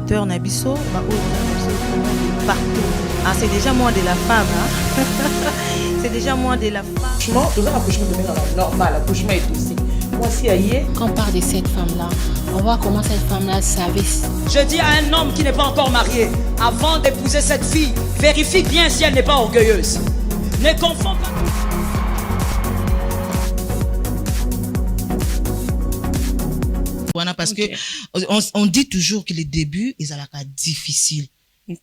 téléspectateurs Nabiso, partout. Ah, c'est déjà moins de la femme. Hein? C'est déjà moins de la femme. Franchement, tout ça, l'accouchement de normal, l'accouchement est aussi. Moi, si aïe. Quand on parle de cette femme-là, on voit comment cette femme-là savait. Je dis à un homme qui n'est pas encore marié, avant d'épouser cette fille, vérifie bien si elle n'est pas orgueilleuse. Ne confonds pas. Voilà, parce que on dit toujours que les débuts, ils sont difficiles.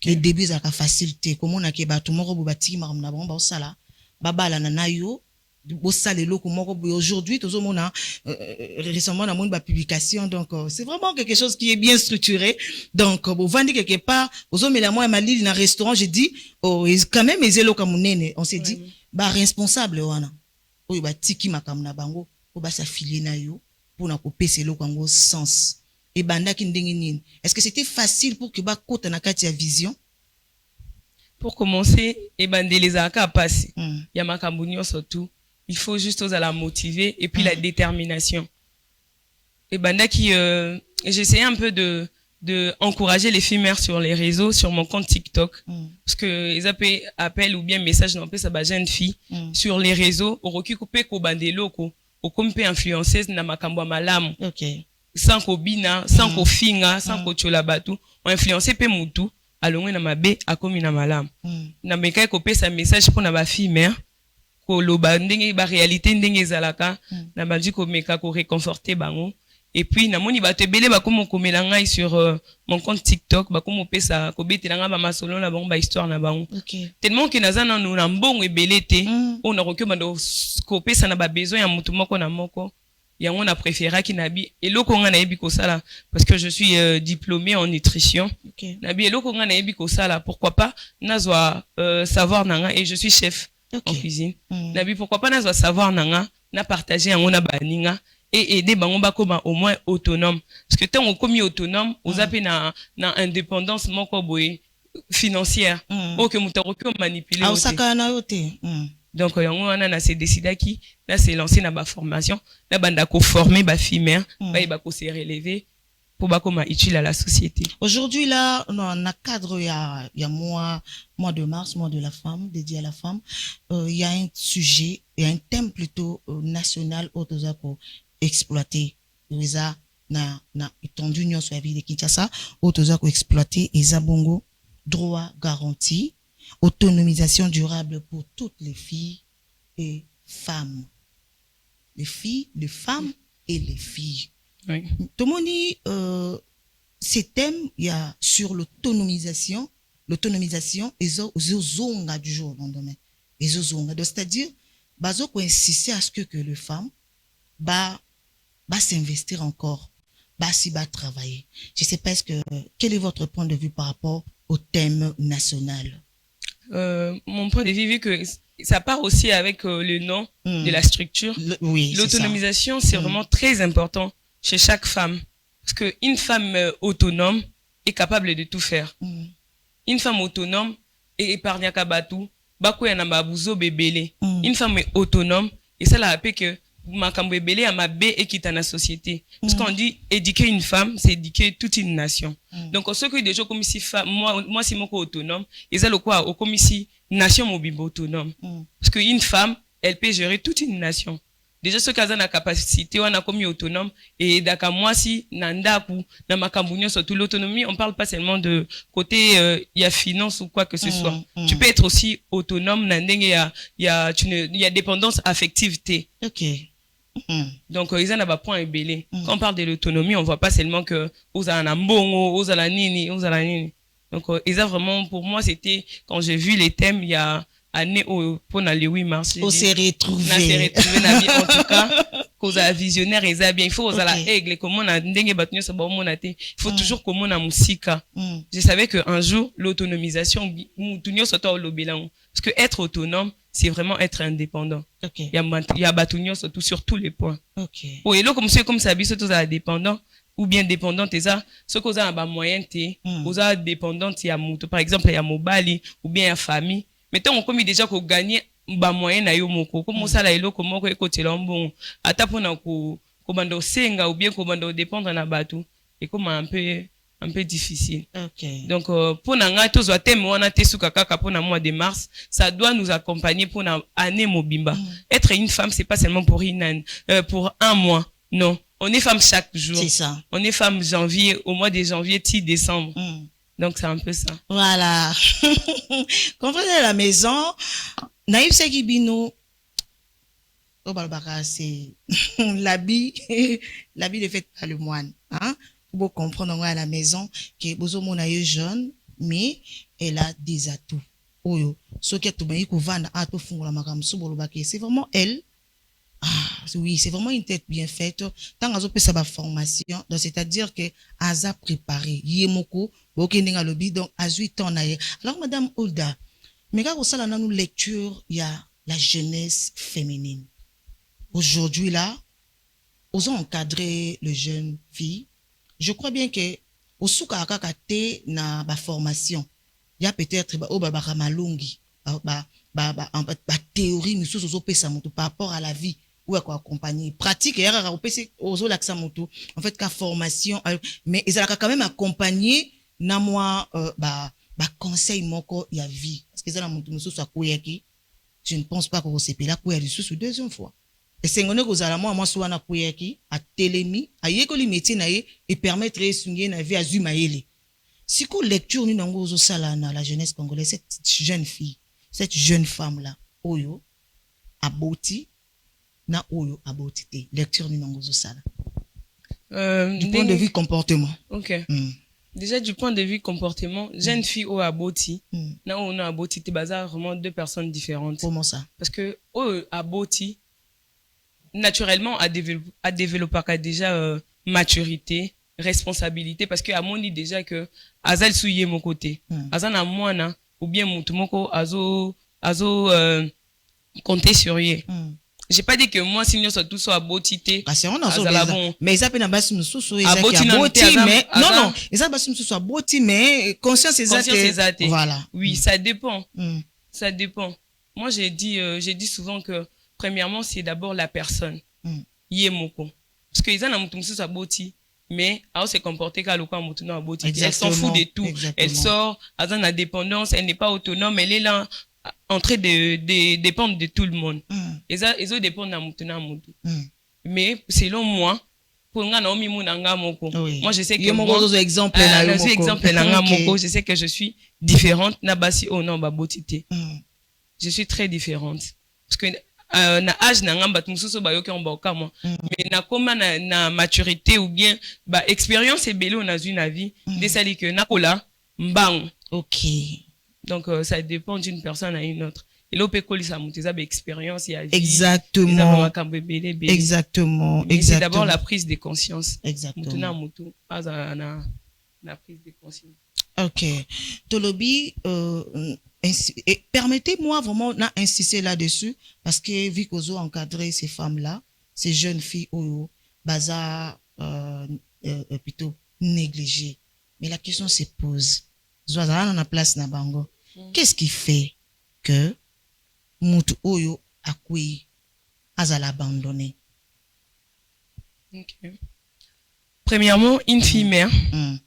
Les débuts, ils sont facilités. Comme on a dit, tout le monde bati marmna bon ba sala, baba la nanayo, bo sale lo comme aujourd'hui, tout le monde a récemment on a une publication, donc c'est vraiment quelque chose qui est bien structuré. Donc vous vendez quelque part, aux hommes et la moi ma ligne dans un restaurant, j'ai dit oh quand même ils élo comme nene, on s'est dit bah responsable wana. Oh ba tiki makamna bango, ko ba s'affilier na yo. Pour na kopesa eloko yango sens et bandaki ndenge nini. Est-ce que c'était facile pour que ba kota na kati ya vision? Pour commencer, et les aka passer. Ya makambo surtout, il faut juste oser la motiver et puis la détermination. Et bandaki j'essayais un peu de encourager les filles mères sur les réseaux, sur mon compte TikTok, parce que ils appellent ou bien message non plus ça ba jeune fille sur les réseaux au roki couper ko bandelo ko au comme influenceuse na makambo malamu. Okay. Sans ko bina, sans ko finga, sans ko chola batu, on influencer pe mutu alongwe na mabe akomi na malamu. Na meka ko pesa message pour na ba fille mère ko loba ndenge ba réalité ndenge zalaka na ba di ko meka ko réconforter bango. Et puis na moni ba te belé ba komo komela ngai sur mon compte TikTok ba komo pesa ko betela nga ba masolo na bango ba histoire na bango. Okay. Tellement que nazana no na mbongo ebelé te on a rokyo bando ko pesa na ba besoin ya mutu moko na moko ya on a préféré ki nabi eloko nga na yebi ko sala parce que je suis diplômée en nutrition. Okay. Nabi eloko nga na yebi ko sala pourquoi pas nazwa savoir nanga et je suis chef en cuisine. Nabi pourquoi pas nazwa savoir nanga na partager yango na baninga et aider bango ba koma au moins autonome parce que tant on commis autonome aux appels na indépendance moko boye financière o que mutaroko manipuler ah osaka na yote donc yango wana na se décida ki na se lancer na ba formation na banda ko former ba fille mère ba ko se relever pour ba koma utile à la société. Aujourd'hui là on a cadre il y a mois de mars, mois de la femme dédié à la femme, il y a un sujet, il y a un thème plutôt national autour pour exploiter eza na étendue union sur la ville de Kinshasa autour pour exploiter eza bongo droit garanti, autonomisation durable pour toutes les filles et femmes. Les filles, les femmes et les filles. Oui. Tomoni, ces thèmes, il y a sur l'autonomisation, et zonga du jour au lendemain. C'est-à-dire, bazo ko insister à ce que les femmes, va s'investir encore, va travailler. Je sais pas quel est votre point de vue par rapport au thème national? Mon point de vue, vu que ça part aussi avec le nom de la structure. Oui, l'autonomisation, c'est vraiment très important chez chaque femme. Parce qu'une femme autonome est capable de tout faire. Une femme autonome est épargnée kabatou, bako ya namba buzo bebele. Une femme est autonome et ça la rappelle que makambo ebele ya mabe ekita na société. Parce qu'on dit éduquer une femme, c'est éduquer toute une nation. Donc ce que déjà comme si femme moi si moko autonome, et ça le quoi au comme si nation mobile autonome. Parce qu'une femme, elle peut gérer toute une nation. Déjà ce cas na capacité on a comme autonome et daka moi si nandaku na makambo nyonso tout l'autonomie, on parle pas seulement de côté il y a finance ou quoi que ce soit. Tu peux être aussi autonome na ndenge il y a dépendance affective té. OK. Donc ils en a pas point ébélé. Quand on parle de l'autonomie, on voit pas seulement que aux a mbongo, aux a la nini. Donc ils a vraiment pour moi c'était quand j'ai vu les thèmes il y a année pour le 8 mars. On s'est retrouvés. En tout cas, cause à visionnaire et ça bien. Il faut aux la aigle comment on a ndenge battu ça bon monaté. Il faut toujours comment on a musika. Je savais que un jour l'autonomisation mutunyo soto au lobelan. Parce que être autonome, c'est vraiment être indépendant. Okay. Il y a batunyo surtout sur tous les points. OK. Oh et là comme ça biso tous à dépendant ou bien dépendante et ça ce cause a ba moyen té, cause a dépendante il y a mutu par exemple il y a mobali ou bien il y a famille. Mettons on comme déjà ko gagner ba moyen na yo moko comme ça la eloko moko ekotela mbon ata pona ko bando senga ou bien ko bando dépendre na batu et comme un peu un peu difficile. Ok. Donc, pour nanga tous wa thème wana te suka kaka pour na mois de mars, ça doit nous accompagner pour na année mobimba. Être une femme, c'est pas seulement pour pour un mois. Non. On est femme chaque jour. C'est ça. On est femme janvier, au mois de janvier, 10 décembre. Donc, c'est un peu ça. Voilà. Comprenez à la maison. Naïf Segibino. Oh, Balbara, c'est l'habit de fait par le moine. Hein? Pour comprendre à la maison que Bozo Monaye jeune, mais elle a des atouts. Oh, ce qui est tout bien, c'est vraiment elle. Ah, oui, c'est vraiment une tête bien faite. Tant que vous avez formation, donc c'est-à-dire que Aza préparé, Yemoko, Bokeninga lobby, donc à 8 ans. Alors, Madame Olda, mais quand vous avez une lecture, il y a la jeunesse féminine. Aujourd'hui, là, osons encadrer les jeunes filles. Je crois bien que, au souka akakate na ba formation, il y a peut-être, malungi, théorie, mais sous par rapport à la vie. Ou à quoi accompagner pratique et en fait qu'à formation mais ils ont quand même accompagné na moi conseil moko ya vie parce que ça la mutu mususu akoyaki je ne pense pas que c'est là pour aller sous deuxième fois et c'est ngone kozala moi soana koyaki a telemi ayekoli métier na ye et permettre esungie na vie azuma yele siko lecture ni nango zo sala na la jeunesse congolaise cette jeune fille cette jeune femme là oyo aboti na oyo abotité lecture ni nangozo sala du point de vue comportement. OK. Déjà du point de vue comportement, jeune fille ou aboti na on a aboti te bazar vraiment deux personnes différentes. Comment ça? Parce que au aboti naturellement a développé déjà maturité, responsabilité parce que a mon dit déjà que azal souillé mon côté. Azana mwana ou bien mutu moko azo compter sur yé. J'ai pas dit que moi si nous sommes tous à botité. Mais ils appellent basi mususu mais non ils appellent basi mususu à boti mais conscience exacte. Voilà. Oui, ça dépend. Ça dépend. Moi j'ai dit souvent que premièrement c'est d'abord la personne. Yemoko. Parce que ils ont mutu mususu à boti mais elle se comporter comme le mutu na boti. Elle s'en fout de tout. Elle sort, elle a la dépendance, elle n'est pas autonome, elle est là en train de dépendre de tout le monde. Ils ont dépendre de mutu. Mais selon moi, pour moi je sais que je sais que je suis différente nabasi oh non babotité. Je suis très différente parce que na âge na ngamba tumususu ba yoki mboka moi mais na koma na maturité ou bien ba expérience et belé on a une vie de sali que na kola mbang. OK. Donc, ça dépend d'une personne à une autre. Et là, on peut coller ça, expérience, il y a vie. Exactement. Exactement. C'est d'abord la prise de conscience. Exactement. La prise de conscience. OK. Tolobi, permettez-moi vraiment d'insister là-dessus, parce que vu qu'on a encadré ces femmes-là, ces jeunes filles, bazar, plutôt négligées. Mais la question se pose. Zoazana na place na bango. Qu'est-ce qui fait que mutu oyo akui azala abandonné? Okay. Premièrement, une fille mère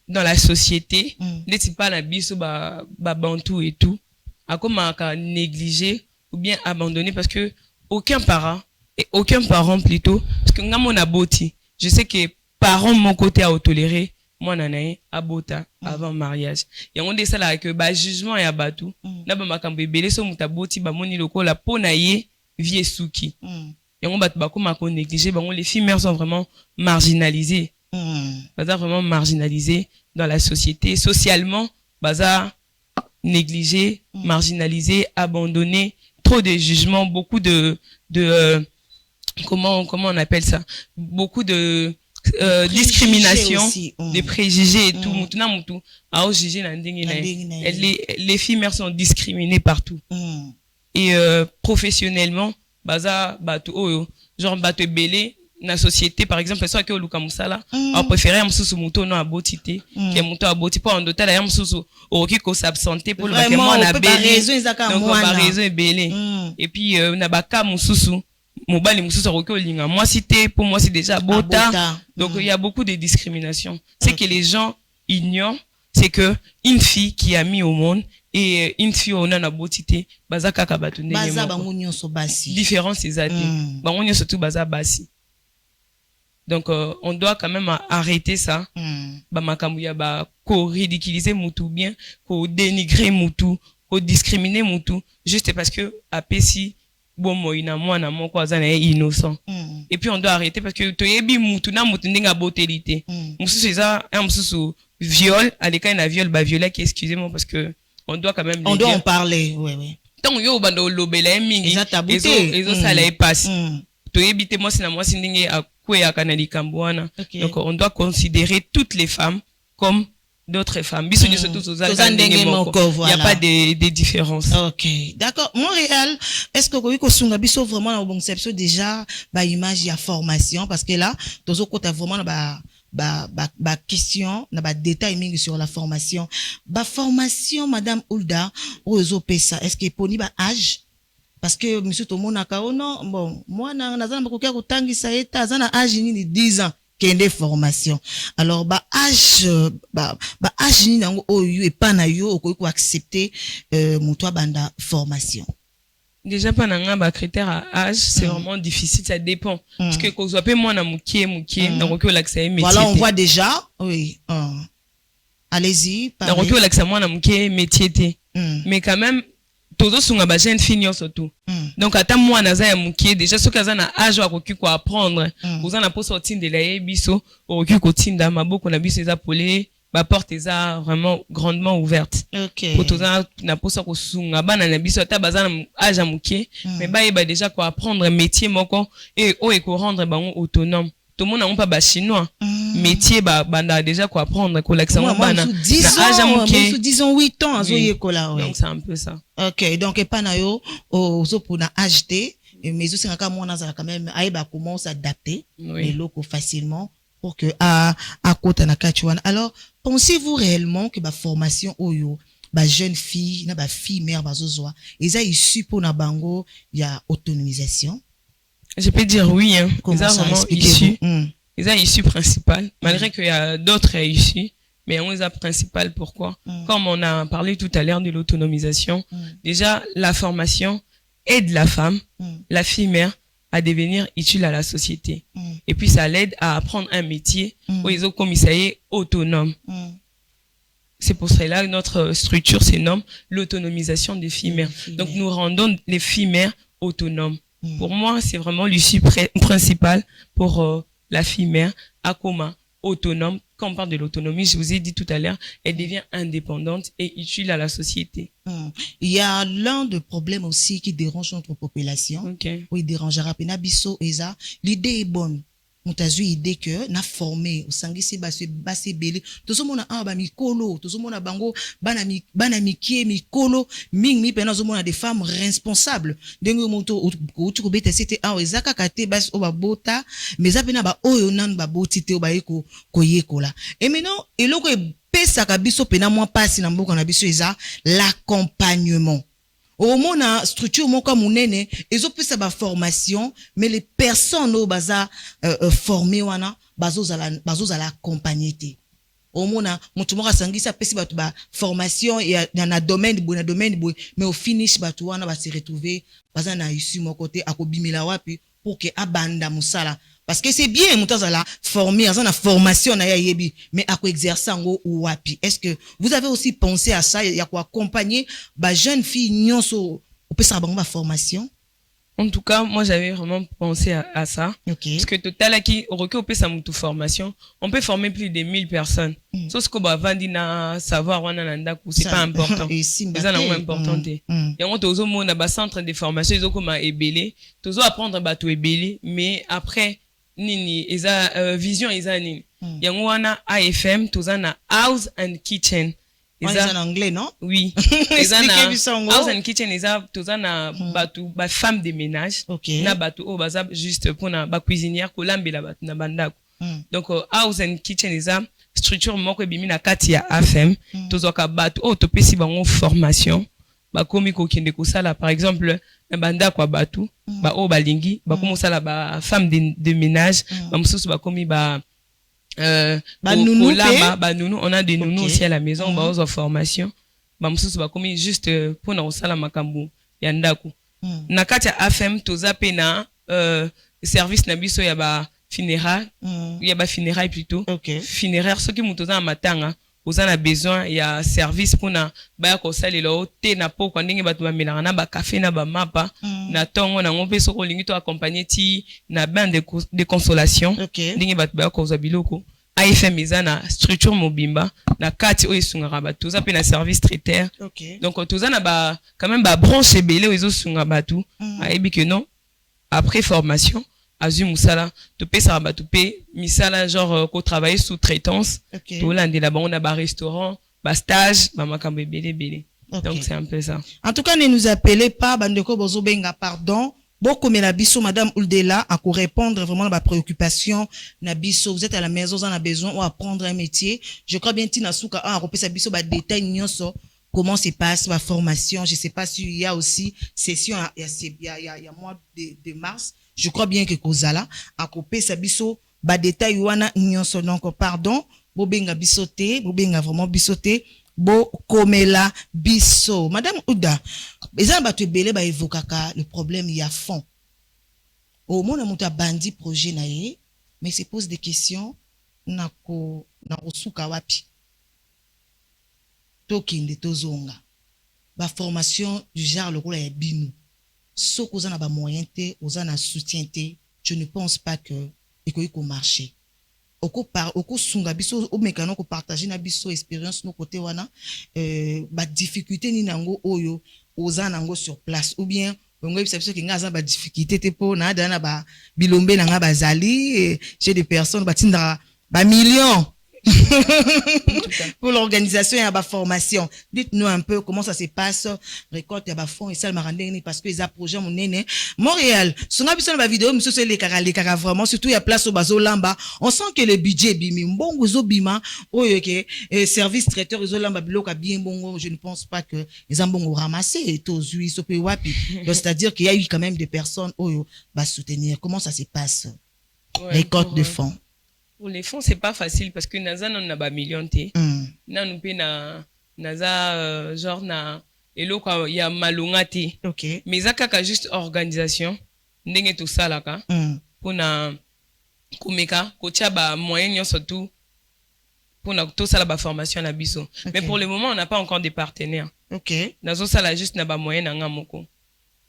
dans la société, n'est-ce pas la biso ba bantou et tout, a comme à négliger ou bien abandonner parce que aucun parent plutôt, parce que ngamo na boti, je sais que parents mon côté à toléré moi nanae abota avant mariage ya on ça là que ba jugement ya batu na ba makambo ebele so mutaboti ba moni lokola pona ye vie suki ya on batu ba koma ko négliger ba les filles mères sont vraiment marginalisées vraiment marginalisées dans la société socialement baza négligées marginalisées abandonnées trop de jugements beaucoup de comment on appelle ça beaucoup de discrimination aussi, des préjugés et tout les filles mères sont discriminées partout et professionnellement baza batu oyo genre batu belé na société par exemple soit que luka musala on préférait mususu muto no abotité que muto aboti pas en dotal ya mususu oki ko s'absenter pour le vraiment na belé donc ba raison belé et puis na baka mususu mobali mususu akoki olinga moi cité pour moi c'est déjà bota donc il y a beaucoup de discrimination c'est que les gens ignorent, c'est que une fille qui a mis au monde et une fille on a na beauté baza kaka batu ndenge baza moko. bango nyonso basi Différence ezate. Bango nyonso tout baza basi. Donc on doit quand même arrêter ça. Ba makambo ya ba ko ridiculiser mutu bien, ko dénigrer mutu, ko discriminer mutu juste parce que apesi bon moina mwana moko azana innocent. Et puis on doit arrêter parce que toyebi mutu na mutu ndinga beauté. Mususu eza un mususu viol, à l'écart na viol ba violer qui excusez-moi parce que on doit quand même on doit en parler. Oui. Tant yo bando lobela mingi ezo sala e passe. Toyebi te moi sina moi sindinge akwe kanali kambwana. Donc on doit considérer toutes les femmes comme d'autres femmes. Il n'y a pas de différence. Ok, d'accord. Montréal, est-ce que vous avez biso vraiment dans conception déjà bah image ya formation parce que là tous autres vraiment ba question na ba détail mingi sur la formation. Ba formation madame Hulda ozo pesa est-ce que poni ba âge parce que monsieur tout monde aka non bon moi na nazana bakokia kotangisa eta zana âge ni 10 ans kende formation. Alors ba âge ni nango oyo et pas na yo okoki accepter mutwa banda formation. Déjà pas nanga ba critère à âge, c'est vraiment difficile, ça dépend. Parce que quand on moi na mukie donc l'accès métier. Voilà, on voit déjà oui. Allez-y, parlez. Donc l'accès moi na mukie métier. Mais quand même tozo sunga ba jeune fille surtout. Donc ata moi na za ya mukie déjà ce kaza na âge wa koki ko apprendre. Vous en a pour sortir de la biso, koki ko tinda maboko na biso za polé. Ba porte eza vraiment grandement ouverte. OK. Pour toza na posa ko sunga bana na biso ta baza na âge ya mukie, mais ba déjà ko apprendre métier moko et ko rendre ba autonome. Tout le monde n'a pas ba chinois. Métier banda déjà ko apprendre ko l'accent bana. Na âge ya mukie, disons 8 ans azo yekola ouais. Donc c'est un peu ça. OK, donc et pas na yo ozo pour na âge té mais aussi quand on a quand même aiba comment s'adapter les locaux facilement pour que à côté na kachuana. Alors pensez-vous réellement que ma formation oyo ba jeune fille na ba fille mère bazozwa eza issu pour na bango ya autonomisation? Je peux dire oui hein. Ils ont vraiment issu. Ils ont issu principal malgré qu'il y a d'autres issus mais on les a principal pourquoi? Comme on a parlé tout à l'heure de l'autonomisation, déjà la formation aide la femme, la fille mère à devenir utile à la société. Et puis ça l'aide à apprendre un métier où ils ont commissarié autonome. C'est pour cela que notre structure se nomme l'autonomisation des filles mères. Donc nous rendons les filles mères autonomes. Pour moi, c'est vraiment l'issue principale pour la fille mère à coma autonome. Quand on parle de l'autonomie, je vous ai dit tout à l'heure, elle devient indépendante et utile à la société. Il y a l'un des problèmes aussi qui dérange notre population. Oui, dérangera pena biso eza. L'idée est bonne. Mutazu idée que na formé au sangisi basi belé. Tozo mona ba mikolo, tozo mona bango bana mikie mikolo mingi pena zo mona des femmes responsables. Dengo moto utu kobeta c'était ezaka kate basi oba bota, mais za pena ba oyo nan ba botite oba yeko koyekola. Et maintenant eloko pesa ka biso pena moi pasi na mboka na biso eza l'accompagnement. Au mona structure moko munene ezo pesa ba formation mais les personnes au baza formées wana bazo la accompagner te. Au mona mutu moko sangisa pesi batu ba formation et na domaine mais au finish batu wana ba se retrouver baza na issue moko te akobimela wapi pour que abanda musala. Parce que c'est bien, la formé, en la formation, mais à quoi exercer en ou wapi. Est-ce que vous avez aussi pensé à ça? Il y a quoi accompagner, bah, jeune fille, n'y so, on peut savoir ma formation? En tout cas, moi, j'avais vraiment pensé à ça. Parce que total, qui, au recul, on peut savoir formation. On peut former plus de 1000 personnes. Sauf que, bah, vandina, savoir, c'est pas important. C'est ça, non, important. Et on tozo mon a centre de formation, ils ont comme ébélé. Tozo apprendre, bah, tout ébélé. Mais après, nini eza vision eza nini yango wana AFM tozana house and kitchen eza en anglais non oui eza na house and kitchen eza tozana batu ba femme de ménage na batu o baza juste pour na ba cuisinière ko lambela batu na bandako donc house and kitchen eza structure moko bimi na kati ya AFM tozoka batu o topesi bango formation ba komi ko kende ko sala par exemple na banda kwa batu ba o balingi ba komo sala ba femme de ménage ba mususu ba komi ba nounou, on a des nounous aussi à la maison, on va aux formation. Bamsusu ba komi juste pour na osala makambo ya ndaku. Na kati ya AFM toza pe na service na biso ya ba funéraire, ya ba funéraire plutôt. Funéraire ceux qui mutoza na matanga, oza na besoin ya service pour na ba ko salelo te na poko ndenge bato ba melanga na ba café na ba mapa na tongo na ngompe soko lingi to accompagner ti na bain de consolation ndenge bato ba ko za biloko. AFM eza na structure mobimba na kati o esungaka bato toza pe na service traiteur. Donc toza na ba quand même ba branche ebele o ezosunga bato ayebi que non après formation azui musala to pesa bato pe misala genre ko travailler sous traitance to landela ba on a ba restaurant ba stage ba makambo ebele. Donc c'est un peu ça. En tout cas ne nous appelez pas bandeko bozo benga pardon. Beaucoup mais la biso madame Uldela à répondre vraiment à ma préoccupation na biso vous êtes à la maison vous en avez besoin ou apprendre un métier je crois bien tina souka a repé sa biso ba détail nyonso comment se passe ma formation je sais pas s'il y a aussi session il y a mois de mars je crois bien que kozala a repé sa biso ba détail wana nyonso donc pardon bo benga bisoté bo benga vraiment bisoté bo komela biso madame Uda eza bato ebele ba evokaka le problème il y a fond au monde muta bandi projet na ye mais se pose des questions na kosuka wapi tokinde tozonga ba formation du genre le rôle ya binu soko za na ba moyen te oza na soutien te je ne pense pas que eko marcher oko sunga biso o mekano ko partager na biso expérience no côté wana ba difficulté ni nango oyo oza nango sur place ou bien bongo bisa biso ki ngaza ba difficulté te po na dana ba bilombe na nga bazali j'ai des personnes batinda ba millions pour l'organisation et la formation. Dites-nous un peu comment ça se passe. Récolte et fonds et ça le parce que les projet mon nene Montréal. Son habitude la vidéo monsieur c'est les cara vraiment surtout il y a place au bazo lamba. On sent que le budget bimi bon gozo bima oh ok service traiteur zo lamba bloc bien bon je ne pense pas que les ambongo ramasser et aux huit sopé wapi. Donc c'est-à-dire qu'il y a eu quand même des personnes oh va soutenir. Comment ça se passe? Récolte de fonds. Pour les fonds, c'est pas facile parce que naza on a pas million té. Na nous pe na naza genre na eloko ya malonga té. OK. Mais ça kaka juste organisation ndenge tout ça là ka. Pour na kumeka kotia ba moyen surtout pour na tout ça la ba formation na biso. Mais pour le moment, on n'a pas encore des partenaires. OK. Nazo ça là juste na ba moyen na ngamoko.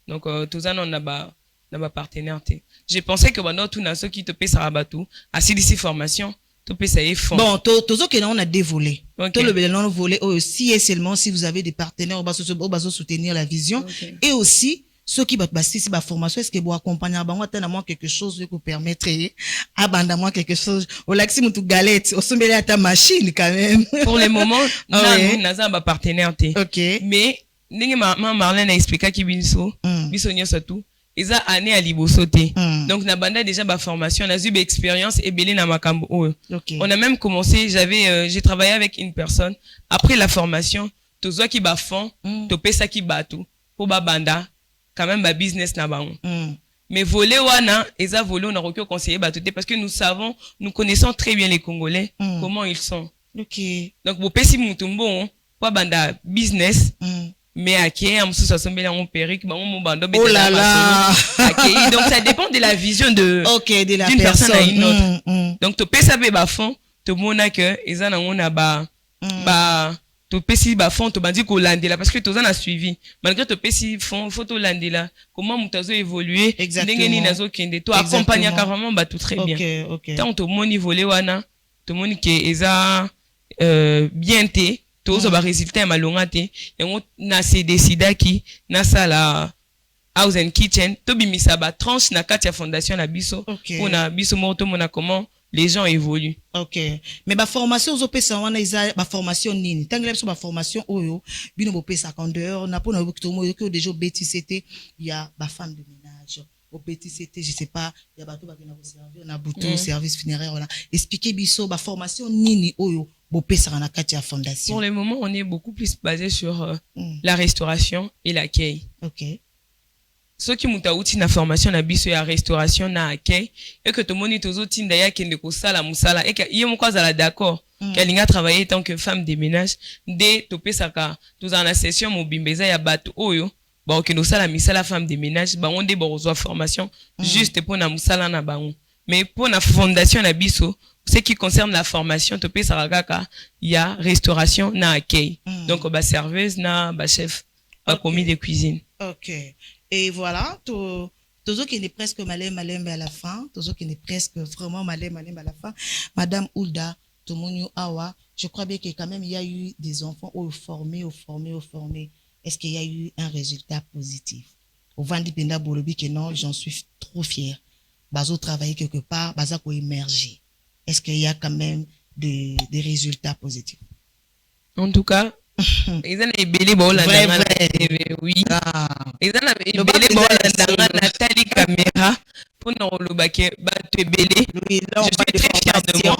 Donc tout ça on a ba partenaire. Je pensais que pendant tout na ceux qui te paient ça rabatou, à CDC formation, te paient ça et fond. Bon, tozo que on a des volets. Tout le bénin volé aussi et seulement si vous avez des partenaires au bas soutenir la vision et aussi ceux qui basent ba formation est-ce que vous accompagner à moi tellement quelque chose de vous permettre à moi quelque chose au laxi mutu galette au sombele à ta machine quand même. Pour le moment, naza ba partenaire té. OK. Mais ninge Marlène a expliqué qui biso surtout ils a année à libosoté. Donc na banda déjà ba formation, na eu expérience et belé na makambo. On a même commencé, j'ai travaillé avec une personne après la formation, tozo ki ba fond, to pesa ki batou pour ba banda quand même ba business na baon. Mais voler wana, ils a volé on a recu conseiller batouté parce que nous connaissons très bien les Congolais comment ils sont. OK. Donc bo pesi mutumbo pour banda business. Mais à qui est sous assemblée en périque mon bando oh là là donc ça dépend de la vision de de la d'une personne à une autre. Donc tu peux savoir ba fond to mona que ils en ont ba tu peux si ba fond to bandi ko landela parce que tu en as suivi malgré tu peux si fond photo landela comment mutazo évoluer ndenge ni nazo kende to accompagner carrément ba tout très bien. Tant to moni volé wana to moni que eza bien té tous ba résultat malonga té yango na se décida ki na sala house and kitchen to bimisa ba tranche na kati ya fondation na biso na biso moto mona comment les gens évoluent. OK. Mais ba formation zo pesa wana isa ba formation nini tangela biso ba formation oyo bino bo pesa kandeur na pona to mo que déjà BTCT il y a ba femme de ménage au BTCT je sais pas il y a bato ba kena ko servir na bouton service funéraire voilà expliquer biso ba formation nini oyo. Pour le moment, on est beaucoup plus basé sur la restauration et l'accueil. OK. ceux qui mutauti na formation na biso ya restauration na accueil et que to moni tozo tinda ya kende ko sala musala et que yemo kwa zala d'accord qu'elle a travaillé tant que femme de ménage de topé saka tous en session mobimbeza ya bato oyo ba okendo sala misala femme de ménage ba on de besoin formation juste pour na musala na bango mais pour la fondation na biso ce qui concerne la formation topé saka ya restauration na accueil donc ba serveuse na ba chef ba commis de cuisine. OK. Et voilà, toujours qui est presque malem à la fin, toujours qui est presque vraiment malem à la fin. Madame Oulda, Tomonio Awa, je crois bien que quand même il y a eu des enfants formés. Est-ce qu'il y a eu un résultat positif? Au Vandi Penda Bolobi que non, j'en suis trop fière. Bazo travailler quelque part, baza ko émerger. Est-ce qu'il y a quand même des résultats positifs? En tout cas, ils ont ébélé bola dans la TV, oui. Ils ont ébélé bola dans la Nathalie caméra pour nous le baquet battre ébélé. Je suis très fière de moi.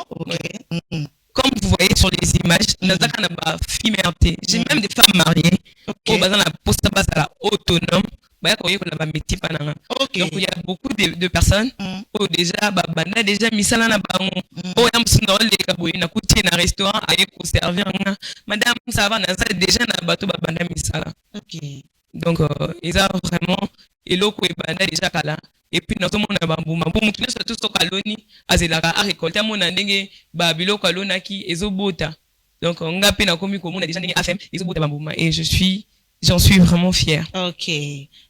Comme vous voyez sur les images, j'ai même des femmes mariées. Au bazar la poste base à la autonome. Donc il y a beaucoup de personnes oh déjà banda déjà misala na bango oh ya msuna ole kaboyi na kuti na restaurant aye ko servir madame ça va na déjà na bato banda misala. OK. Donc ils ont vraiment eloko e banda déjà kala et puis nous sommes na bambuma bon mutu na tout so kaloni azelaka a récolter mona ndenge ba biloko kalona ki ezobota. Donc nga pe na komi ko mona déjà ndenge afem ezobota bambuma et j'en suis vraiment fière. OK.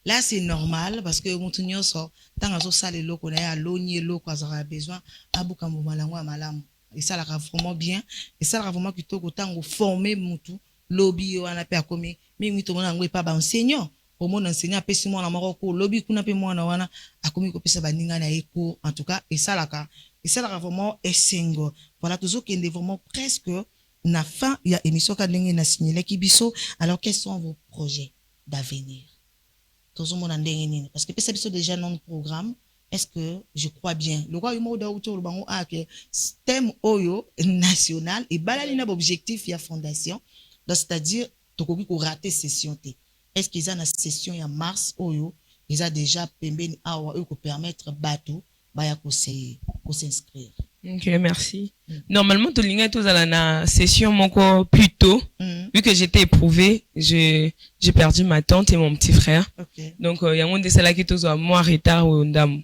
Là, c'est normal parce que Moutounio sort, tant que ça, les locaux, on a l'ogné, l'eau, quand on a besoin, à Boukambo, Malangwa, Malam. Et ça, là, vraiment bien. Et ça, là, vraiment, plutôt qu'autant former Moutou, lobby, on a pas comme, mais Moutou, on a pas enseignant. Au moins, enseignant, après, si moi, en Marocco, lobby, qu'on a pas moi, on a, à comme, qu'on peut se baninga, na éco, en tout cas, et ça, là, vraiment, est single. Voilà, toujours qu'il y a vraiment presque, na fin, il y a émission qui a signalé qui biso. Alors, quels sont vos projets d'avenir? Tout le monde a ndenge parce que c'est déjà non programme. Est-ce que je crois bien? Le roi humo da autour le bango a que thème oyo national et balali na objectif ya fondation. Donc c'est-à-dire tokoki ko rater session té. Est-ce qu'ils ont une session en mars oyo? Ils ont déjà pembeni awa eux ko permettre bateau baya ko s'inscrire. OK, merci. Normalement, tout le monde à la session mon plus tôt. Vu que j'étais éprouvée, j'ai perdu ma tante et mon petit frère. Okay. Donc il y a un de celles qui tous à moi retard ou ndam.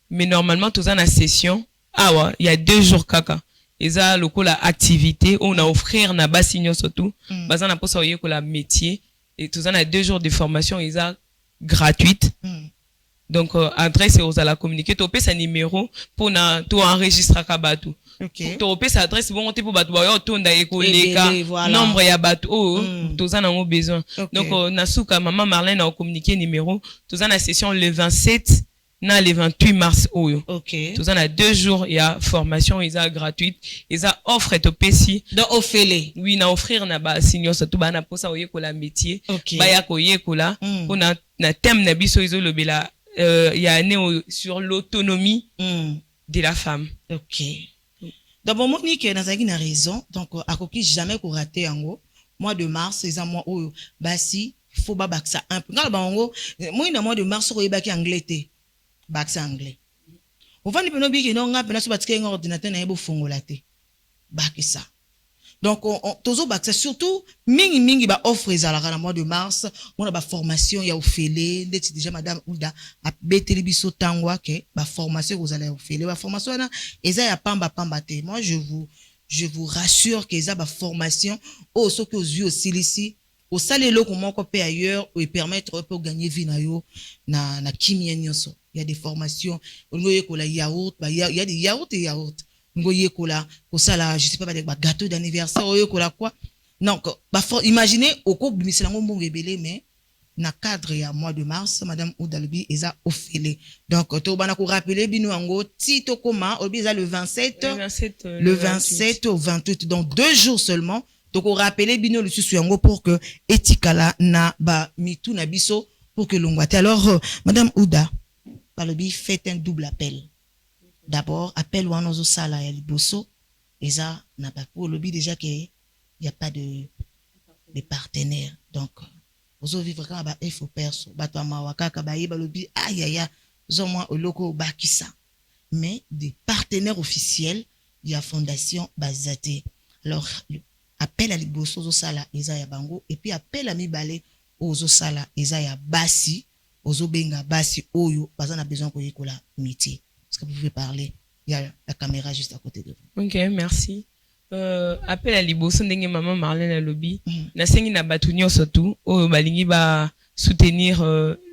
Mais normalement tous à la session, ah ouais, il y a 2 jours kaka. Et ça le coup la activité on a offrir na basigno surtout. Bazan na posa oye ko la métier et tous à 2 jours de formation ils a gratuite. Donc adresse aux à la communiquer topé sa numéro pour na to enregistrer kabatu. OK. Topé sa adresse bon pour batu ba yo tonda ekoleka nombre ya batu oh tous en ont besoin. Donc na suka maman Marlène a communiqué numéro tous en la session le 27 na le 28 mars oyo. OK. Tous en a 2 jours il y a formation ils a gratuite ils a offre topé si donc offrez oui na offrir na ba signo surtout ba na posa oye ko la métier ba ya ko ye ko la pour na thème na biso izo lobela il y a un sur l'autonomie de la femme. OK. D'abord, Monique, Nazaki n'a raison. Donc, à quoi jamais qu'on rater en gros. Mois de mars, c'est un mois où, bah si, faut pas ça un peu. Quand en gros, moi, dans le mois de mars, on va y anglais, ça anglais. Au fond, il peut nous dire que non, on a pas de ordinateur, on a fongolate. Ça. Donc, toujours ça surtout, mingi ba offre à la mois de mars, on a ba formation, ya ofele, déjà madame Ouda, a beteli biso tangwa ke, ba formation vous allez ofele, ba formation na, eza ya pamba te. Moi, je vous rassure que eza ba formation, ce que aux yeux aussi ici, au salelo comment qu'on peut ailleurs, et permettre pour gagner vie na yo, na kimia nyonso. Il y a des formations, on y a yaourt, il y a des yaourt. Ngoye kola kosala je sais pas des gâteaux d'anniversaire oyo kola quoi donc imaginez au ko bimisela ngombo ngebele mais na cadre ya mois de mars madame Oudalbi eza ofele donc to bana ko rappeler bino ngo ti to koma obi eza le 27 au 28 donc 2 jours seulement to ko rappeler bino le susu yango pour que etikala na ba mitu na biso pour que longwate alors madame Ouda Balobi fait un double appel. D'abord, appel ou anozo sala ya liboso, et ça n'a pas pour lobby déjà qu'il n'y a pas de partenaire. Donc, ozo vivre kaka ba efo perso bato ya mawa kaka bayeba lobi ayaya zomwa oloko bakisa mais des partenaires officiels de la fondation Bazate. Alors appel à liboso ozo sala eza ya bango et puis appel à mibale ozo sala eza ya basi ozo benga basi oyo baza na besoin koyekola métier. Est-ce que vous pouvez parler? Il y a la caméra juste à côté de vous. Ok, merci. Appel à liboso ndenge maman Marlène a lobby na sengi na batu nyonso tu oyo balingi ba soutenir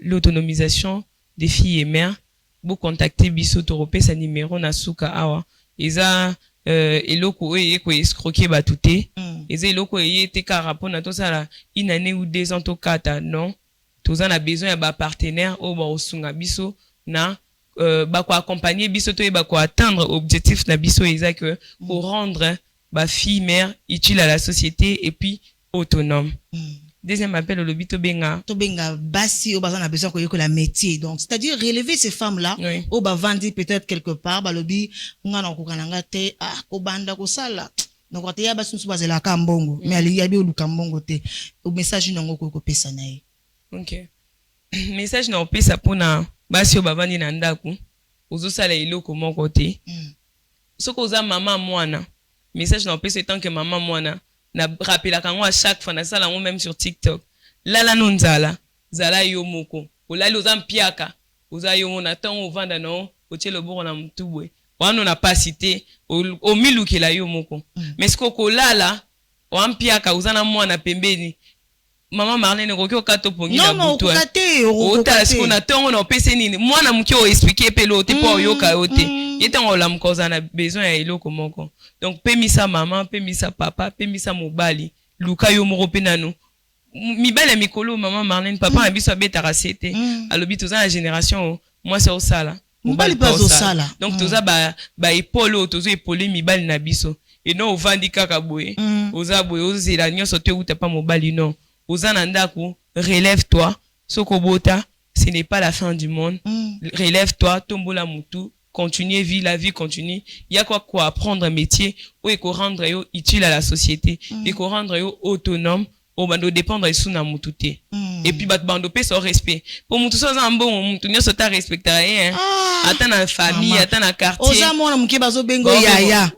l'autonomisation des filles et mères. Vous contactez biso torope sa numéro na suka awa eza eloko oyo ko escroquer batute eza eloko oyo te ka rapport na to sala une année ou 2 ans to kata non toza na besoin ya ba partenaire o ba osunga biso na ba ko accompagner biso to ba ko atteindre objectif na biso eza que pour rendre ba fille mère utile à la société et puis autonome. Deuxième appel au lobby Tobenga basi au bazan a besoin que la métier, donc c'est-à-dire relever ces femmes là au ba vandi peut-être quelque part ba lobby nga na kokananga te ko banda ko sala donc quand ya basi nsuba zela ka mbongo mais ali yabi oluka mbongo te au message nango ko pesa na ye. OK, message na opesa pona basi o ba vandi na ndaku ozo sala iloko moko te soko za mama mwana message na opesa tant que mama mwana na rappela kango à chaque fois na sala ngo même sur TikTok lala nonzala zala yo moko olali ozam piaka oza yo mona tango vanda no otelo boko na mtubwe wano na pasité o milukela yo moko mais siko ko lala o ampiaka ozana mwana pembeni mama Marlène kokyo kato pongi na butu non non ota siko na tango na opese nini mwana mukyo expliquer pelo te po yoka yote yetango la mkoza na besoin ya eloko moko donc pemisa maman pemisa papa pemisa mobali luka yo moko penano mibale mikolo mama Marlène papa na biso abeta sete alobi toza na génération moi c'est au sala mobali pas au sala donc toza ba épaule tozo épaule mibale na biso et non ovandi kaka boye oza boye ozela nyonso te uta pa mobali non oza na ndako relève-toi soko bota ce n'est pas la fin du monde relève-toi tombola mutu continuer vie la vie continue il y a quoi apprendre un métier ou et rendre yo utile à la société et rendre yo autonome au bando dépendre sous na mututé et puis bat bando pe son respect pour mutu so za mbongo mutu nyo so ta respecter rien ata na famille ata na quartier oza mona muke bazo bengo yaya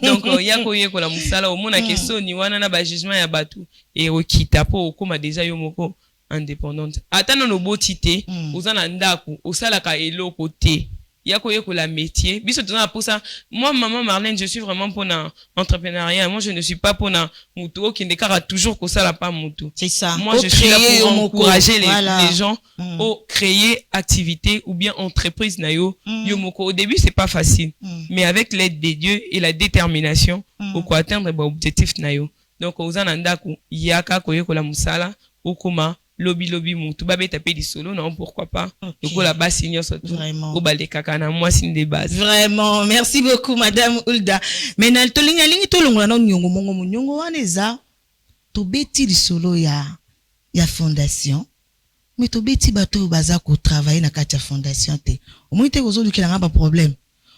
donc ya ko yeko la musala au mona question ni wana na ba jugement ya batu et okita po okoma déjà yo moko indépendante ata no botité oza na ndaku osala ka eloko te yako la métier biso tona pour ça moi maman Marlène je suis vraiment pour un entrepreneuriat moi je ne suis pas pour un mutu qui ne kara toujours que ça la pas mutu c'est ça moi je suis là pour encourager les gens au créer activité ou bien entreprise na yo moko au début c'est pas facile mais avec l'aide de Dieu et la détermination au quoi atteindre ba objectif na yo donc ozana ndaku yaka ko la musala okoma lobby mutu ba beta pe di solo non pourquoi pas donc la base senior surtout au balé kaka na moi signe de base vraiment merci beaucoup madame Hulda mais na tolinga lingi tolongola na nyongo mongo munyongo waneza to beti di solo ya fondation mais to beti bato baza ko travailler na kati ya fondation te au moins te kozolukela nga ba problème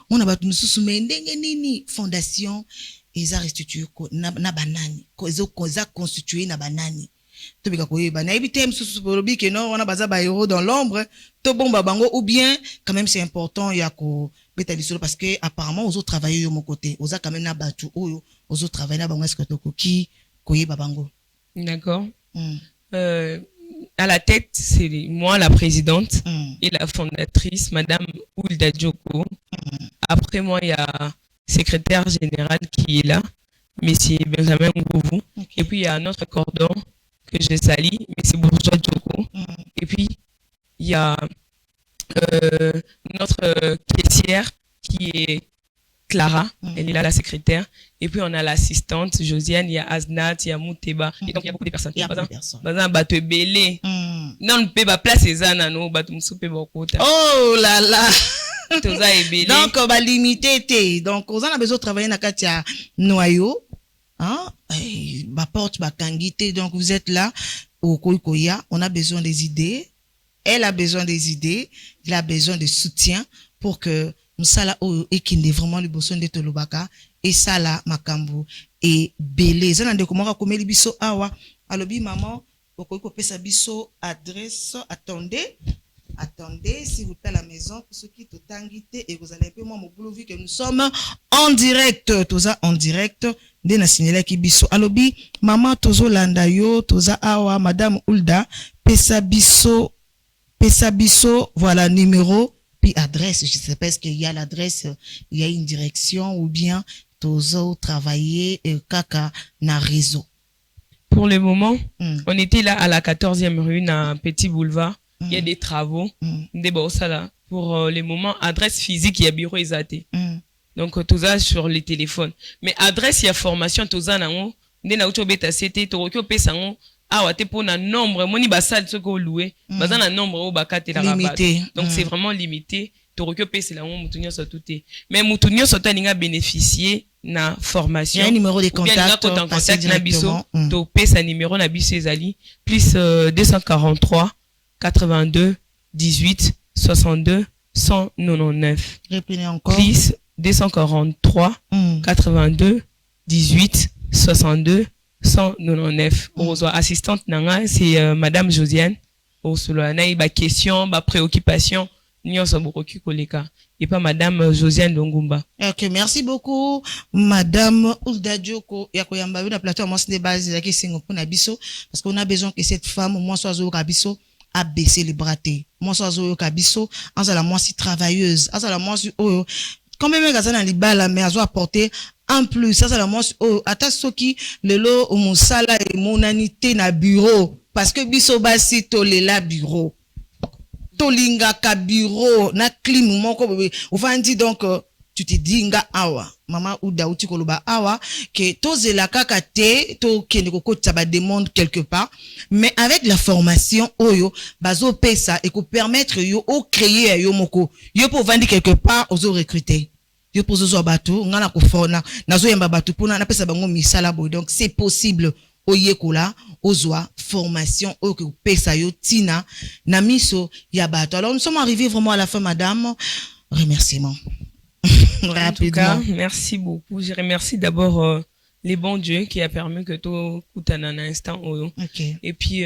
on a batu mususu ndenge nini fondation eza restituer na banani koza constituer na banani to bika koyeba na ebite msusu polobi ke non wana baza ba héros dans l'ombre to bomba bango ou bien quand même c'est important ya ko beta lisolo parce que apparemment aux autres travailler yo mon côté oza quand même na batu oyo aux autres travailler na bango est-ce que to koki koyeba bango d'accord à la tête c'est moi la présidente et la fondatrice madame Hulda Djoko après moi il y a secrétaire général qui est là monsieur Benjamin Ngouvou et puis il y a notre cordon que je salue, mais c'est Bourgeois Djoko. Et puis, il y a notre caissière qui est Clara, elle est là, la secrétaire. Et puis, on a l'assistante, Josiane, il y a Aznat, il y a Mouteba. Et donc, il y a beaucoup de personnes. Il y a beaucoup de personnes. Bazan, bateau belé. Non, on peut pas placer ça, non, bateau msoupe beaucoup. Oh là là! Donc, on va limiter. Donc, on a besoin de travailler dans le noyau. Ma porte, ma kangité, donc vous êtes là au Koya, on a besoin des idées, elle a besoin des idées, il a besoin de soutien pour que nous sala et qui n'est vraiment le besoin de Tolobaka et sala makambu et belé. Ça n'a de comment comme biso awa alobi maman okoki kopesa biso adresse. Attendez, si vous êtes à la maison, pour ceux qui totangi te et vous allez un peu moins mon vu que nous sommes en direct. Toza en direct. Nde na signalé ki biso. Alobi, maman tozo landa yo, toza awa, madame Hulda, pesa biso, voilà, numéro, puis adresse. Je sais pas est-ce qu'il y a l'adresse, il y a une direction ou bien tozo travailler kaka na réseau. Pour le moment, on était là à la 14e rue, na Petit Boulevard. Il y a des travaux, des ça là. Pour les moments, adresse physique, il y a bureau exaté. Donc, tout ça sur les téléphones. Mais adresse, il y a formation, tout ça, nango. Nde na uto beta cete, to rokyo pesa ngo. Ah, wate pour na nombre, moni basal ce qu'on loué. Bazan na nombre au bakate la rabat. Donc, c'est vraiment limité. To rokyo pesa la ngo, moutounio sa touté. Mais moutounio sa ninga bénéficier na formation. Il y a un numéro de contact. Contact na biso. To pesa numéro na biso ezali. Plus 243. 82 18 62 199. Répétez encore. Plus 243 82 18 62 199. Assistante nanga, c'est Madame Josiane. Ba question, ba préoccupation, et pas Madame Josiane Longumba. Ok, merci beaucoup, Madame Hulda Dioko. Yako yamba na plateau moi c'est base la question pour na biso parce qu'on a besoin que cette femme moi soit au kabiso a baissé les bras. Moi soit au kabiso, en la moi si travailleuse, en la moi si oh quand même gazana libala mais azo apporter en plus ça la moi oh ata soki lelo o musala et monanité na bureau parce que biso basi tolela bureau. Tolinga ka bureau na clim moko bébé ofandi donc tu te dis nga awa mama Hulda uti koloba awa que tozela kaka te to kende kokota ba demande quelque part mais avec la formation oyo bazo pesa et ko permettre yo o créer yo moko yo pour vendre quelque part ozo recruter yo pour zo bato ngana ko fona nazo yamba bato pona na pesa bango misala boy donc c'est possible oyekola ozwa formation o que pesa yo tina na miso ya bato. Alors nous sommes arrivés vraiment à la fin, madame. Remerciements. En tout cas, merci beaucoup. Je remercie d'abord les bons dieux qui a permis que tout coutana un instant. Okay. Et puis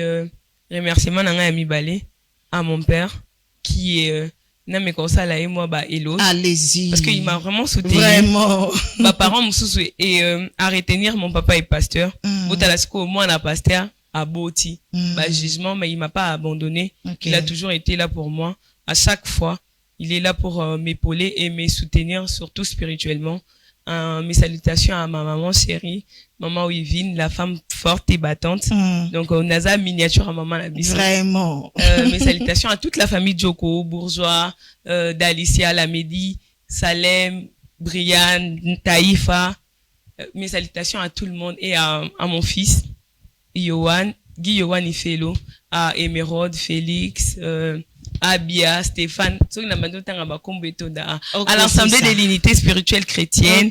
remerciement nanga ami balé à mon père qui est na me kosala et moi ba hello. Allez-y. Parce qu'il m'a vraiment soutenu. Vraiment. Ma parent m'soussou et à retenir mon papa est pasteur. Botalasko moi na pasteur à Boti. Ba jugement mais il m'a pas abandonné. Okay. Il a toujours été là pour moi. À chaque fois, il est là pour m'épauler et me soutenir surtout spirituellement. Mes salutations à ma maman chérie, maman Wivine, la femme forte et battante. Donc, on a ça miniature à maman la bise. Vraiment. Mes salutations à toute la famille Djoko, Bourgeois, d'Alicia, Lamedi, Salem, Brian, Taïfa. Mes salutations à tout le monde et à mon fils, Yohan, Guy Yohan Ifelo, à Emeraude, Félix, Abia, Stéphane, à l'ensemble de l'unité spirituelle chrétienne,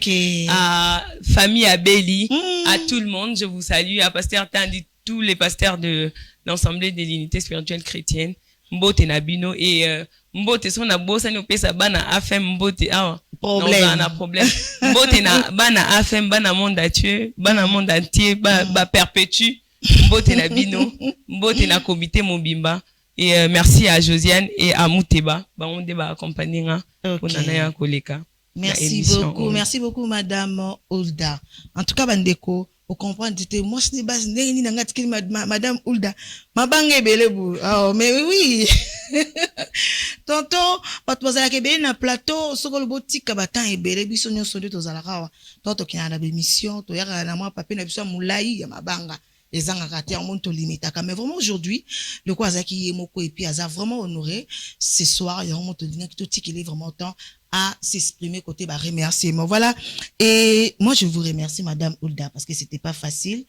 à famille Abeli, à tout le monde, je vous salue, à pasteur Tandi, tous les pasteurs de l'ensemble de l'unité spirituelle chrétienne, Mbote Nabino et Mbote son na bossa ni opesa bana afem Mbote awa problème Mbote na bana afem bana monde entier ba perpétue Mbote Nabino Mbote na comité Mobimba. Et merci à Josiane et à Mouteba. On va accompagner pour Nana Koleka. Merci beaucoup, madame Hulda. En tout cas, Bandeko, vous comprenez, moi, je n'ai pas madame Hulda. Ma bangue belebou. Oh, mais oui. Tonton, pas toi, à Québec, na plateau, sur le boutique, batan et belebi, son yon sonde, to zalarawa. Tonton, qui a la bémission, to yara, na moi, papi, na bisou, moulaï, ya ma banga. Les engagés en monte limite. Mais vraiment aujourd'hui, le quoi qui est moko et puis a vraiment honoré ce soir, il y a vraiment qu'il est vraiment temps à s'exprimer côté bah remerciement. Voilà. Et moi je vous remercie madame Hulda parce que c'était pas facile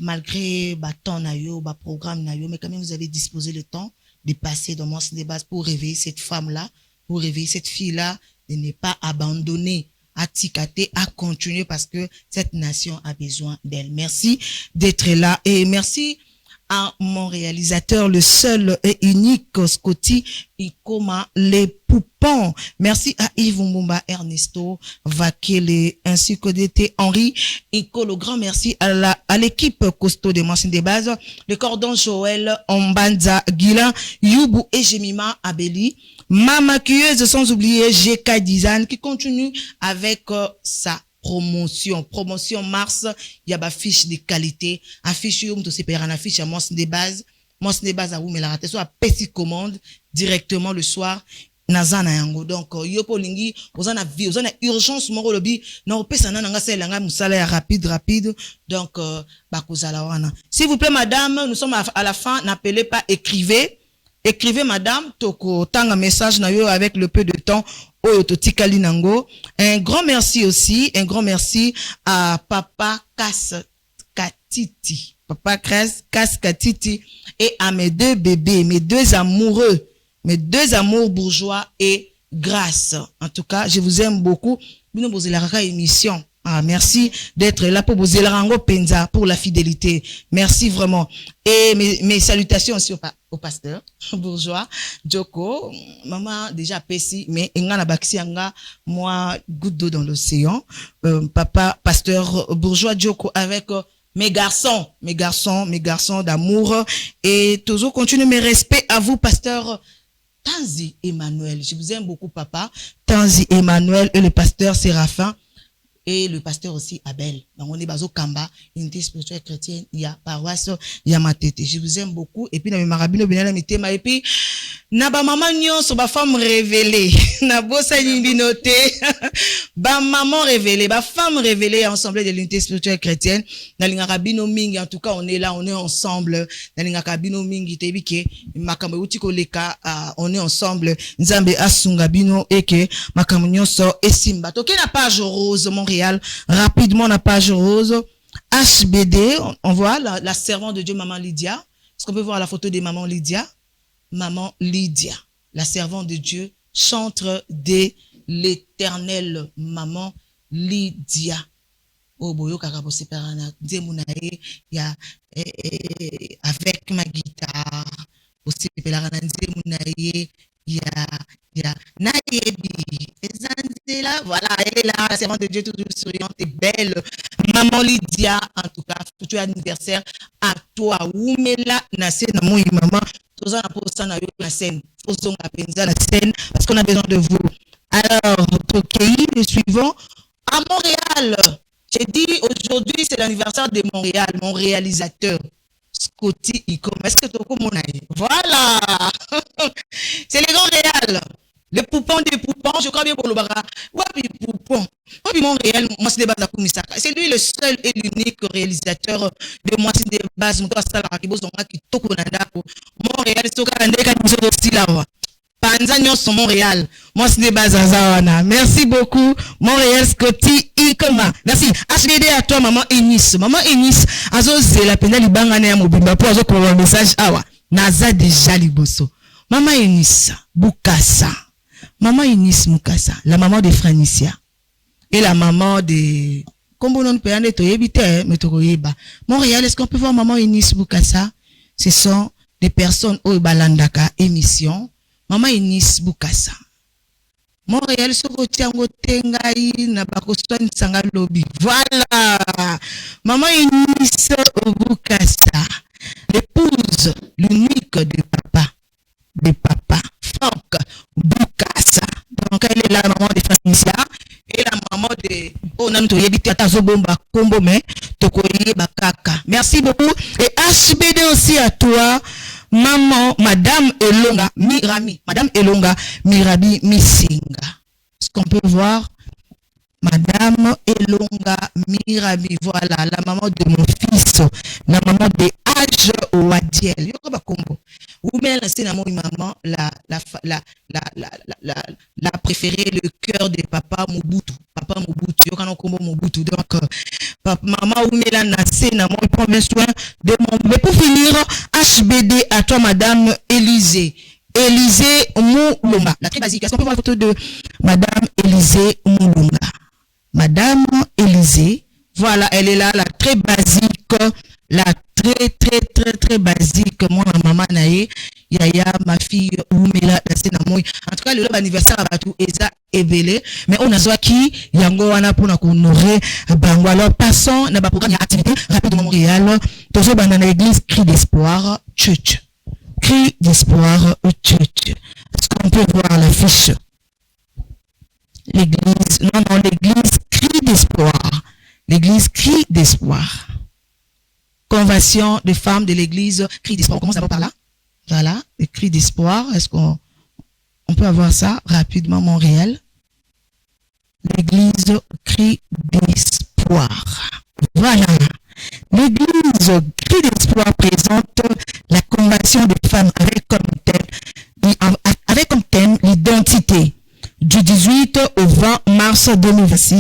malgré bah temps nayo, bah programme nayo, mais quand même vous avez disposé le temps de passer dans mon de base pour réveiller cette femme là, pour réveiller cette fille là, de ne pas abandonner. À ticater, à continuer parce que cette nation a besoin d'elle. Merci d'être là et merci à mon réalisateur, le seul et unique Scotty Ikoma, les poupons. Merci à Yves Mbumba, Ernesto Vakele, ainsi qu'au DT Henri Ikolo. Grand merci à l'équipe costaud des machines de base, le cordon Joël, Ombanza, Guilain, Youbou et Jemima Abeli. Mama Cueuse, sans oublier GK Design qui continue avec sa promotion mars, il y a ba fiche de qualité, affiche yo mto sepera na fiche à mos de base à vous mais la raté soit petit commande directement le soir nazana yango. Donc yo polingi ozana vie ozana urgence moko lobi na opesa na nga sala nga musala ya rapide donc ba kozala wana. S'il vous plaît madame, nous sommes à la fin, n'appelez pas, écrivez madame toko tanga message na yo avec le peu de temps. Un grand merci aussi, à Papa Katiti, et à mes deux bébés, mes deux amours bourgeois et grâce. En tout cas, je vous aime beaucoup. Émission. Ah, merci d'être là pour vous Penza pour la fidélité. Merci vraiment. Et mes salutations aussi au pasteur bourgeois Joko, maman déjà Pessi, mais engana baksianga moi goutte d'eau dans l'océan. Papa pasteur bourgeois Joko avec mes garçons d'amour et toujours continue mes respects à vous pasteur Tanzi Emmanuel. Je vous aime beaucoup papa Tanzi Emmanuel et le pasteur Séraphin. Et le pasteur aussi Abel. Donc on est baso Kamba, unité spirituelle chrétienne, il y a paroisse, il y a Matete. Je vous aime beaucoup. Et puis na marabino benala mitema et puis na ba maman nyonso ba femme révélée, na bossa nyindinote, ba maman révélée, ba femme révélée ensemble de l'unité spirituelle chrétienne. Na linga bino mingi, en tout cas on est là, on est ensemble. Na linga bino mingi tebike makambo utiko leka, on est ensemble. Nzambe asunga bino eke makambo nyonso esimba. Toke na page rose Montréal. Rapidement la page rose HBD, on voit la servante de Dieu maman Lydia. Est-ce qu'on peut voir la photo de maman Lydia? Maman Lydia, la servante de Dieu, chantre de l'Éternel, maman Lydia. Oh boyo kakabo separana nzemunae ya avec ma guitare aussi pelarana nzemunae ya nayebi ezanzela, voilà, elle est là, la servante de Dieu toujours souriante et belle, maman Lydia. En tout cas tout anniversaire à toi Oumela na scène na moi maman toza na posa na yo na scène fozonga penza la scène parce qu'on a besoin de vous. Alors tokei le suivant à Montréal. J'ai dit aujourd'hui c'est l'anniversaire de Montréal, mon réalisateur Scotty Ikoma. Est-ce que tu as voilà. C'est les grands réals. Les poupons des poupons, je crois bien pour le bara. Wapi poupon. Wapi Montréal, moi c'est des bases à Kumisaka. C'est lui le seul et l'unique réalisateur de moi c'est des bases. Moto asala rakibo zonga ki toko nandako. Montréal c'est toka ndeka nizo aussi là. Panza nyonso Montréal. Moi c'est des bases à Zawana. Merci beaucoup Montréal Scotty Ikoma. Merci. HBD à toi maman Enis. Maman Enis azo zela pena libanga na ya mobimba po azo ko message awa. Naza déjà liboso. Maman Enis Bukasa. Maman Enis Mukasa, la maman de Franicia. Et la maman de... Comme on peut en être évité, mais Montréal, est-ce qu'on peut voir maman Enis Bukasa? Ce sont des personnes au Balandaka émission. Maman Enis Bukasa. Montréal, Sokotiango Tengai, Nabakoswan Sangalobi. Voilà. Maman Enis Bukasa. L'épouse, l'unique de papa. Franck Bukasa. Donc elle est la maman de Francia et la maman de Onanto Yebiti Atazobomba Kombo mais Tokoye Bakaka. Merci beaucoup. Et HBD aussi à toi, maman, madame Elonga Mirami. Madame Elonga Mirabi Missinga. Est-ce qu'on peut voir? Madame Elonga Mirabi, voilà, la maman de mon fils, la maman de Age Wadiel. Yokoba Kombo. Ou bien c'est la maman, la préférée, le cœur de papa Mobutu. Papa Mobutu, Yokano Kombo Mobutu. Donc, papa, maman, ou bien la c'est la il prend bien soin de mon. Mais pour finir, HBD à toi, madame Élisée. Élisée Moulunga. La très basique. Est-ce qu'on peut voir la photo de madame Élisée Moulunga? Madame Élisée, voilà, elle est là, la très basique, la très basique. Moi, ma maman nae, yaya, ma fille, Oumela, en tout cas, le anniversaire à tout eza ebele, mais on a qui yango wana pour honorer bango. Alors passons na ba programme activité rapidement Montréal. Toujours dans l'église Cri d'espoir church. Cri d'espoir church. Est-ce qu'on peut voir l'affiche? L'église, non, l'église Cri d'espoir. L'église Cri d'espoir. Convention des femmes de l'église Cri d'espoir. On commence d'abord par là. Voilà, le Cri d'espoir. Est-ce qu'on peut avoir ça rapidement, Montréal? L'église Cri d'espoir. Voilà. L'église Cri d'espoir présente la convention des femmes avec comme thème l'identité. Du 18 au 20 mars 2026,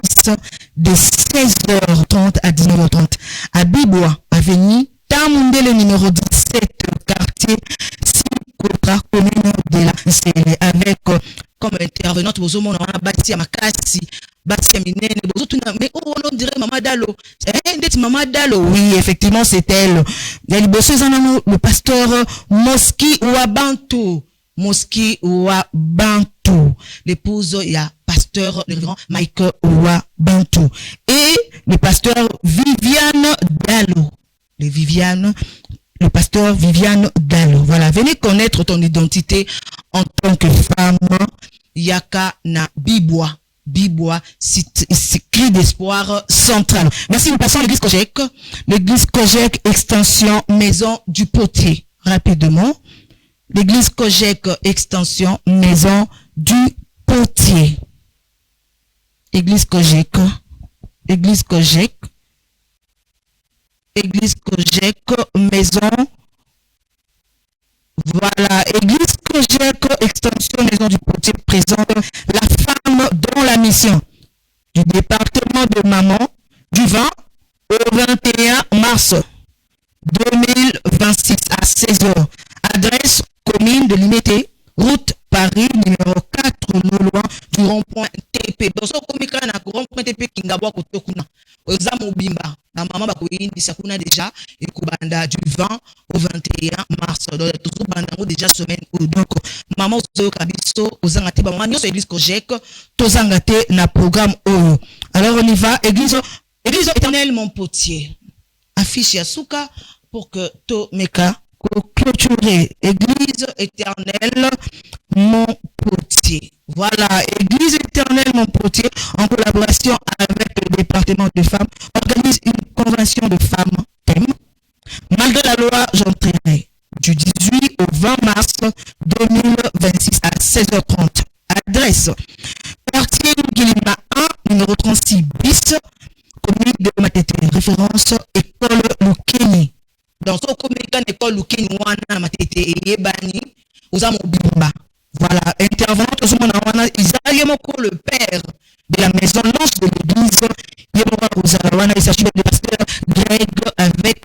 de 16h30 à 19h30, à Bibois, avenue Tamundele numéro 17, quartier Sikota, commune de la Nsele, avec comme intervenante, vous avez bâti à Makasi, bâti à Minene, mais on dirait Maman Dalo. Maman Dalo, oui, effectivement, c'est elle. Il y a le pasteur Moski Wabantu. Moski Wabantu, l'épouse, il y a pasteur, le révérend Mike Wabantu, et le pasteur Viviane Dalo, le pasteur Viviane Dalo. Voilà, venez connaître ton identité en tant que femme. Yaka na Bibois, c'est Cri d'espoir central. Merci, nous passons à l'église Kojek, extension Maison du Potier, rapidement. L'église Kojek, extension Maison du Potier. Église Kojek, Maison. Voilà, Église Kojek, extension Maison du Potier présente la femme dont la mission du département de Maman du 20 au 21 mars 2026 à 16h. Adresse commune de Limité, route Paris, numéro 4, non loin du rond-point TP. Dans ce communiqué, na rond-point TP Kingabwa Kotokuna. Ozamo Bimba. Na maman bakoyi sakuna déjà et kubanda du 20 au 21 mars. Donc toujours bandango déjà semaine ou donc maman ozo kabiso ozangate ba maman nyoso église Kojek tozangate na programme oyo. Alors on y va, église éternelle mon potier. Affiche Yasuka pour que to meka clôturer. Église éternelle mon potier. Voilà, Église éternelle mon potier, en collaboration avec le département de femmes, organise une convention de femmes thème. Malgré la loi, j'entrerai du 18 au 20 mars 2026 à 16h30. Adresse quartier Guilima 1, numéro 36 bis, commune de Matete. Référence école Lukeni. Dans ce communiqué, l'école Lukeni wana Matete et Yebani, Ozamo Bimba. Voilà, intervenant le père de la maison lance de l'église, il s'agit de pasteur Greg avec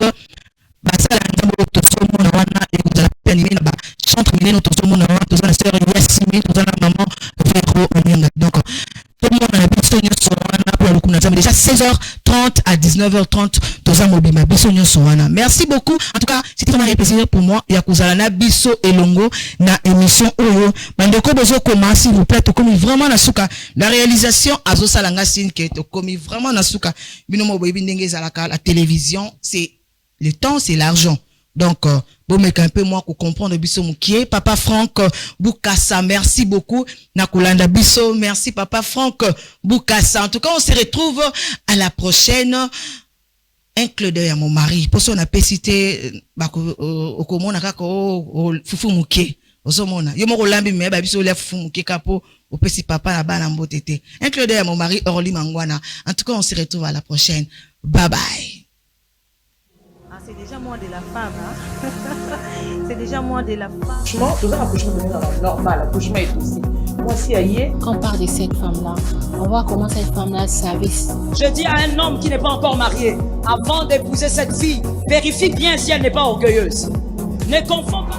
Basala Ndambo Tosomo Nawana et vous allez animer là-bas. Centre Mileno Tosomo Nawana, Tosomo la sœur Yassimi, Tosomo la maman Véro Onyenga. Donc, tout le monde a besoin de Sowana pour le coup. Déjà 16h30 à 19h30, Tosomo Bima, Bissonyo Sowana. Merci beaucoup. En tout cas, c'était vraiment un plaisir pour moi. Yakuzalana Bisso et Longo na émission Oyo. Bandeko Bozo Koma, s'il vous plaît, Tokomi vraiment Nasuka. La réalisation Azo Salanga Sinke, Tokomi vraiment Nasuka. Binomo Boyebi Ndenge Zalaka, la télévision, c'est le temps, c'est l'argent. Donc, bon, mais un peu moins qu'on comprendre Bisso Moukié. Papa Franck Boukassa, merci beaucoup. Nakulanda Bisso, merci Papa Franck Boukassa. En tout cas, on se retrouve à la prochaine. Un clin d'œil à mon mari. Pour ça, on a pu citer, au Komona, au Foufou Moukié. Au Somona. Yo mo lambi me ba biso le Foufou Moukié kapo, au petit papa na ba na mbotete. Un clin d'œil à mon mari, Orly Mangwana. En tout cas, on se retrouve à la prochaine. Bye bye. C'est déjà moins de la femme, hein? C'est déjà moins de la femme. Franchement, tout ça, l'accouchement est normal, l'accouchement est ici. Moi, si aïe. Quand on parle de cette femme-là, on voit comment cette femme-là savait. Je dis à un homme qui n'est pas encore marié, avant d'épouser cette fille, vérifie bien si elle n'est pas orgueilleuse. Ne confonds pas.